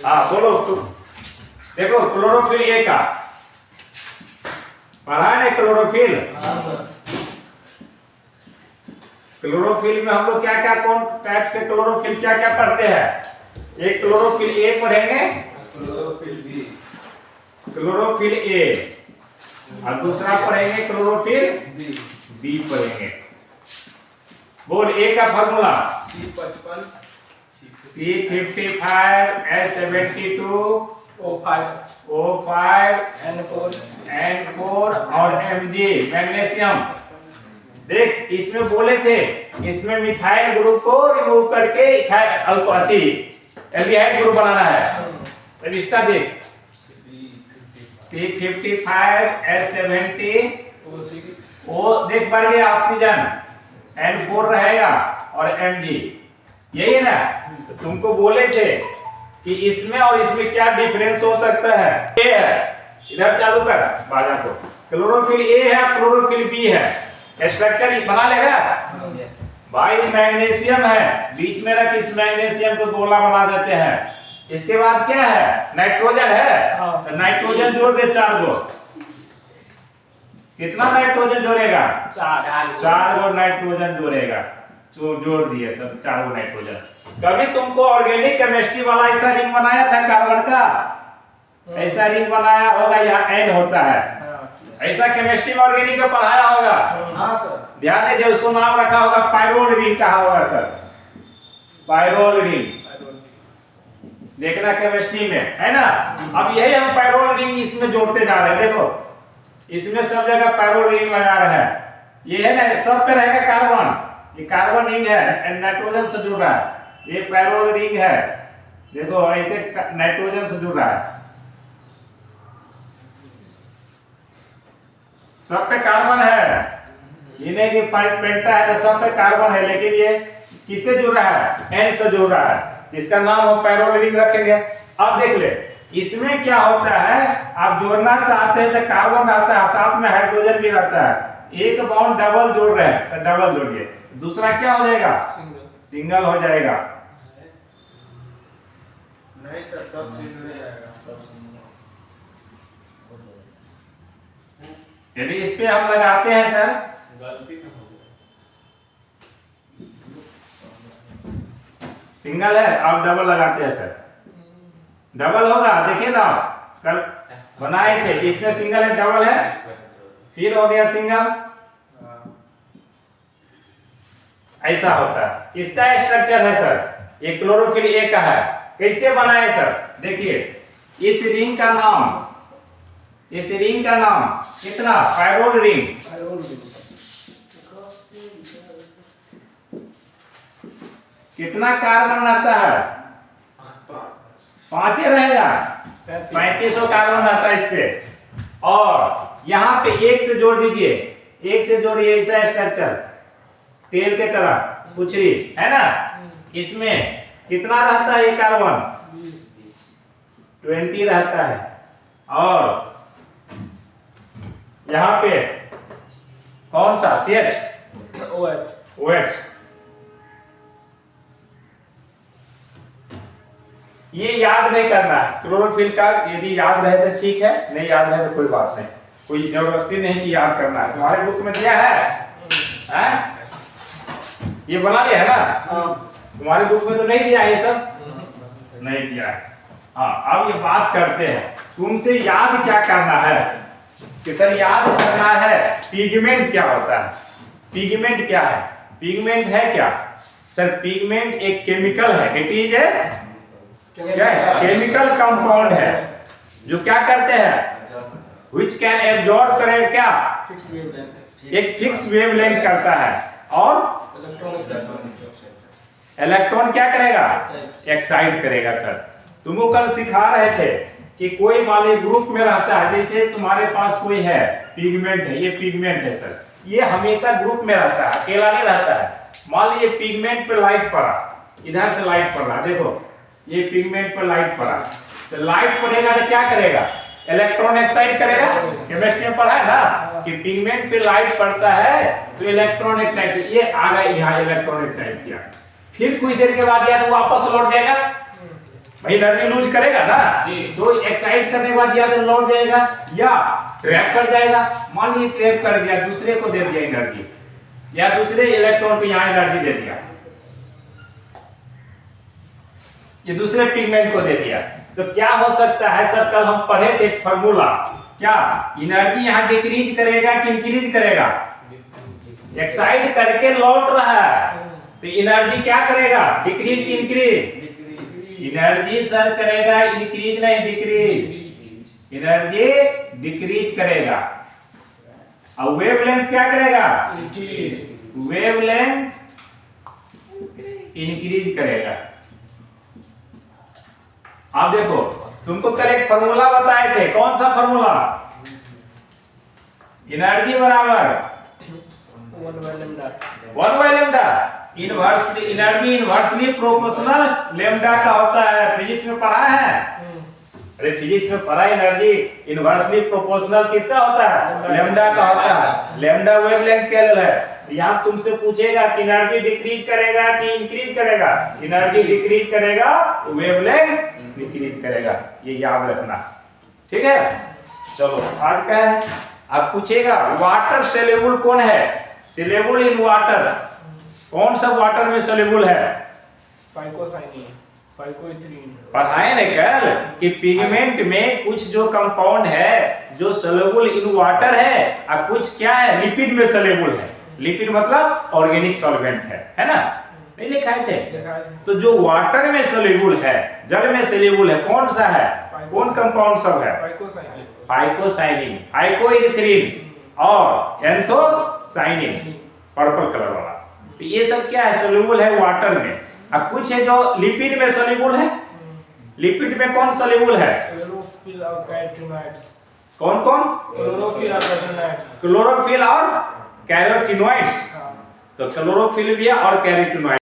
हाँ बोलो देखो क्लोरोफिल ए का पढ़ा है ना क्लोरोफिल। क्लोरोफिल में हम लोग क्या क्या कौन टाइप से क्लोरोफिल क्या क्या पढ़ते हैं। एक क्लोरोफिल ए पढ़ेंगे, क्लोरोफिल ए, और दूसरा पढ़ेंगे क्लोरोफिल बी पढ़ेंगे। बोल ए का फॉर्मूला C55H72 O5 N4 और Mg मैग्नीशियम। देख इसमें बोले थे इसमें मिथाइल ग्रुप को रिमूव करके एल्डिहाइड ग्रुप बनाना है। अब इसका देख C55H70 O देख बढ़ गया ऑक्सीजन, N4 रहेगा और Mg यही है ना। तो तुमको बोले थे कि इसमें और इसमें क्या डिफरेंस हो सकता है। ए है इधर चालू कर बाजा को, क्लोरोफिल ए है क्लोरोफिल बी है, स्ट्रक्चर बना लेगा भाई। मैग्नीशियम है बीच में रख, इस मैग्नीशियम को गोला बना देते हैं। इसके बाद क्या है नाइट्रोजन है, तो नाइट्रोजन जोड़ दे 4 गो। कितना नाइट्रोजन जोड़ेगा 4 गो नाइट्रोजन जोड़ेगा। जोड़ दिए सब 4 गो नाइट्रोजन। कभी तुमको ऑर्गेनिक केमिस्ट्री वाला ऐसा रिंग बनाया था कार्बन का, ऐसा रिंग बनाया होगा, यहाँ एन होता है। ऐसा केमिस्ट्री में ऑर्गेनिक में पढ़ाया होगा। हाँ सर ध्यान दीजिए, उसको नाम रखा होगा पायरोल रिंग कहा होगा सर, पायरोल रिंग देखना केमिस्ट्री में है ना। अब यही हम पायरोल रिंग इसमें जोड़ते जा रहे हैं। देखो इसमें सब जगह पायरोल रिंग लगा रहे हैं। ये है ना सब पे रहेगा कार्बन, ये कार्बन रिंग है नाइट्रोजन से जुड़ रहा है। ये पैरोल रिंग है, देखो ऐसे नाइट्रोजन से जुड़ रहा है। सब पे कार्बन है, ये नहीं कि पेंटा है तो सब पे कार्बन है, लेकिन ये किससे जुड़ रहा है एन से जुड़ रहा है। इसका नाम हम पैरोल रिंग रखेंगे। अब देख ले इसमें क्या होता है, आप जोड़ना चाहते हैं तो कार्बन रहता है साथ में हाइड्रोजन भी रहता है। एक बॉन्ड डबल जोड़ रहे हैं सर, डबल जोड़िए, दूसरा क्या हो जाएगा सिंगल हो जाएगा। नहीं सर सब सिंगल ही आएगा। यदि इस पे हम लगाते हैं सर गलती ना हो सिंगल है, अब डबल लगाते हैं सर डबल होगा। देखिए ना कल बनाए थे, इसमें सिंगल है डबल है, फिर हो गया सिंगल। ऐसा होता है। इसका स्ट्रक्चर है सर, ये क्लोरोफिल ए का है। कैसे बना है सर देखिए, इस रिंग का नाम कितना पायरोल रिंग। कितना कार्बन रहता है 5 रहेगा, 3500 कार्बन रहता है इस पे। और यहाँ पे एक से जोड़ दीजिए, एक से जोड़िए, ऐसा स्ट्रक्चर तेल के तरह पुछरी है ना। इसमें कितना रहता है ये कार्बन 20 रहता है। और यहाँ पे कौन सा OH ये याद नहीं करना है क्लोरोफिल का। यदि याद रहे तो ठीक है, नहीं याद रहे तो कोई बात नहीं, कोई जबरदस्ती नहीं कि याद करना है। तुम्हारे बुक में दिया है ये बना लिया है ना, तुम्हारे बुक में तो नहीं दिया ये सब नहीं दिया है। हाँ अब ये बात करते हैं तुमसे याद क्या करना है कि सर याद करना है पिगमेंट क्या होता है। पिगमेंट क्या है, पिगमेंट है क्या सर, पिगमेंट एक केमिकल है। इट इज ए क्या है केमिकल कंपाउंड है जो क्या करते हैं which can absorb करे क्या एक फिक्स वेवलेंथ करता है और इलेक्ट्रॉन क्या करेगा एक्साइट करेगा। सर तुमको कल सिखा रहे थे कि कोई मान लीजिए ग्रुप में रहता है, जैसे तुम्हारे पास कोई है पिगमेंट है, ये पिगमेंट है सर, ये हमेशा ग्रुप में रहता है, अकेला नहीं रहता है। मान लीजिए पिगमेंट पे लाइट पड़ा, इधर से लाइट पड़ रहा, देखो ये पिगमेंट पर लाइट पड़ा, तो लाइट पड़ेगा तो क्या करेगा इलेक्ट्रॉन एक्साइट करेगा। केमिस्ट्री में पढ़ा है ना कि पिगमेंट पे लाइट पड़ता है तो इलेक्ट्रॉन एक्साइट, ये आ गया यहाँ इलेक्ट्रॉन एक्साइट किया, फिर कुछ देर के बाद या तो वापस लौट जाएगा भाई एनर्जी लूज करेगा ना जी। तो एक्साइट करने के बाद या तो लौट जाएगा या ट्रैप कर जाएगा। मान लीजिए ट्रैप कर दिया, दूसरे को दे दिया एनर्जी, या दूसरे इलेक्ट्रॉन को यहाँ एनर्जी दे दिया, ये दूसरे पिगमेंट को दे दिया, तो क्या हो सकता है सर? कल हम पढ़े थे फॉर्मूला, क्या एनर्जी यहाँ डिक्रीज करेगा कि इंक्रीज करेगा? एक्साइट करके लौट रहा है तो एनर्जी क्या करेगा? डिक्रीज कि इंक्रीज? एनर्जी सर करेगा इंक्रीज नहीं डिक्रीज, एनर्जी डिक्रीज करेगा। और वेवलेंथ क्या करेगा? वेवलेंथ इंक्रीज करेगा। आप देखो, तुमको कल एक फॉर्मूला बताए थे, कौन सा फॉर्मूला? एनर्जी बराबर 1 by lambda, inversely energy inversely proportional lambda का होता है। फिजिक्स में पढ़ा है? अरे फिजिक्स में पढ़ा, एनर्जी इनवर्सली प्रोपोर्शनल किसका होता है? लेम्डा का होता है। लेम्डा वेवलेंथ क्या है? यहाँ तुमसे पूछेगा कि एनर्जी डिक्रीज करेगा कि इंक्रीज करेगा? एनर्जी डिक्रीज करेगा, वेवलेंथ डिक्रीज करेगा, ये याद रखना, ठीक है? चलो आज का है, आप पूछेगा वाटर सोल्यूबल कौन है? सोल्यूबल इन वाटर, कौन सा वाटर में सोल्यूबल है? फाइकोसाइनिन, फाइकोइथ्रीन। पढ़ाए ने कल कि पिगमेंट में कुछ जो कंपाउंड है जो सोल्यूबल इन वाटर है और कुछ क्या है? लिपिड में सोल्यूबल है। लिपिड मतलब ऑर्गेनिक सॉल्वेंट है ना? नहीं लिखाए थे? तो जो वाटर में सोल्यूबल है, जल में सोल्यूबल है, कौन सा है? कौन कंपाउंड सब है? फाइकोसाइनिन, फाइकोसाइनिन, फाइकोइथ्रीन और एंथोसाइनिन, पर्पल कलर वाला। तो ये सब क्या है? सोल्यूबल है वाटर में। अब कुछ है जो लिपिड में सोल्यूबल है। लिपिड में कौन सोल्यूबल है? क्लोरोफिल और कैरोटीनॉइड्स। कौन कौन? क्लोरोफिल और कैरोटीनॉइड्स। क्लोरोफिल और कैरोटीनॉइड्स। तो क्लोरोफिल भी है और कैरोटीनॉइड